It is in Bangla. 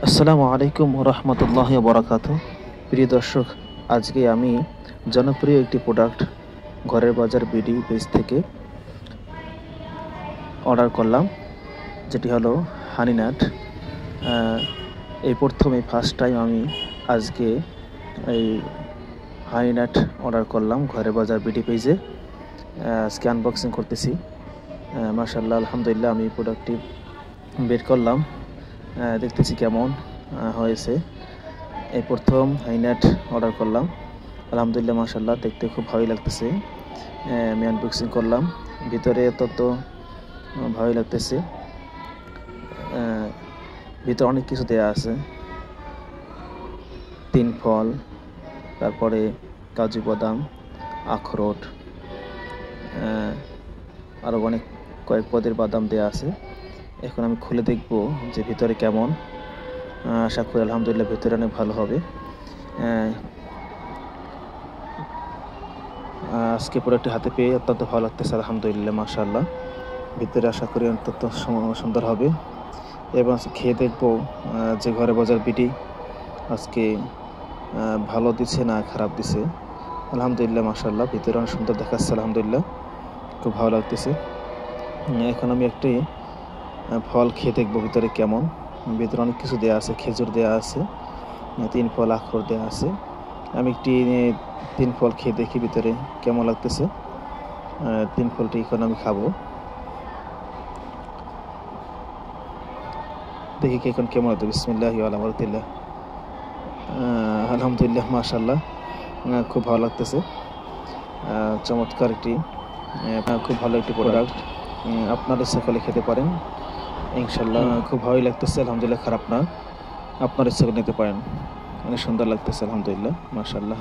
আসসালামু আলাইকুম রহমতুল্লাহ বরাকাত। প্রিয় দর্শক, আজকে আমি জনপ্রিয় একটি প্রোডাক্ট ঘরের বাজার বিডি পেজ থেকে অর্ডার করলাম, যেটি হলো হানিনাট। এই ফার্স্ট টাইম আমি আজকে এই হানিনাট অর্ডার করলাম ঘরের বাজার বিডি পেজে। আজকে আনবক্সিং করতেছি। মাশাআল্লাহ, আলহামদুলিল্লাহ, আমি প্রোডাক্টটি বের করলাম, দেখতেছি কেমন হয়েছে। এই প্রথম হাইনাট অর্ডার করলাম, আলহামদুলিল্লাহ, মাশাআল্লাহ, দেখতে খুব ভালোই লাগতেছে। আমি আনবক্সিং করলাম, ভিতরে অত্যন্ত ভালোই লাগতেছে। ভিতরে অনেক কিছু দেয়া আছে, 3 ফল, তারপরে কাজু বাদাম, আখরোট, আরও কয়েক পদের বাদাম দেয়া আছে। এখন আমি খুলে দেখব যে ভিতরে কেমন। আশা করি আলহামদুলিল্লাহ ভিতরে অনেক ভালো হবে। আজকে প্রোডাক্টটি হাতে পেয়ে অত্যন্ত ভালো লাগতেছে, আলহামদুলিল্লাহ, মাশাআল্লাহ। ভিতরে আশা করি অত্যন্ত সুন্দর হবে। এবং খেয়ে দেখবো যে ঘরে বাজার বিডি আজকে ভালো দিছে না খারাপ দিছে। আলহামদুলিল্লাহ, মাশাআল্লাহ, ভিতরে অনেক সুন্দর দেখাচ্ছে, আলহামদুলিল্লাহ, খুব ভালো লাগতেছে। এখন আমি একটি ফল খেয়ে দেখবো ভিতরে কেমন। ভিতরে অনেক কিছু দেওয়া আছে, খেজুর দেওয়া আছে, 3 ফল আখরোট দেওয়া আছে। আমি একটি 3 ফল খেয়ে দেখি ভিতরে কেমন লাগতেছে। 3 ফলটি এখন আমি খাবো, দেখি কি এখন কেমন হতো। বিসমিল্লাহি ওয়া আলা বারাকাতিল্লাহ। আলহামদুলিল্লাহ, মাশাআল্লাহ, খুব ভালো লাগতেছে। চমৎকার একটি খুব ভালো একটি প্রোডাক্ট। আপনারা ইচ্ছা করলে খেতে পারেন, ইনশাআল্লাহ। খুব ভালোই লাগতেছে, আলহামদুলিল্লাহ, খারাপ না। আপনারা ইচ্ছা করে নিতে পারেন, অনেক সুন্দর লাগতেছে, আলহামদুলিল্লাহ, মাশাআল্লাহ।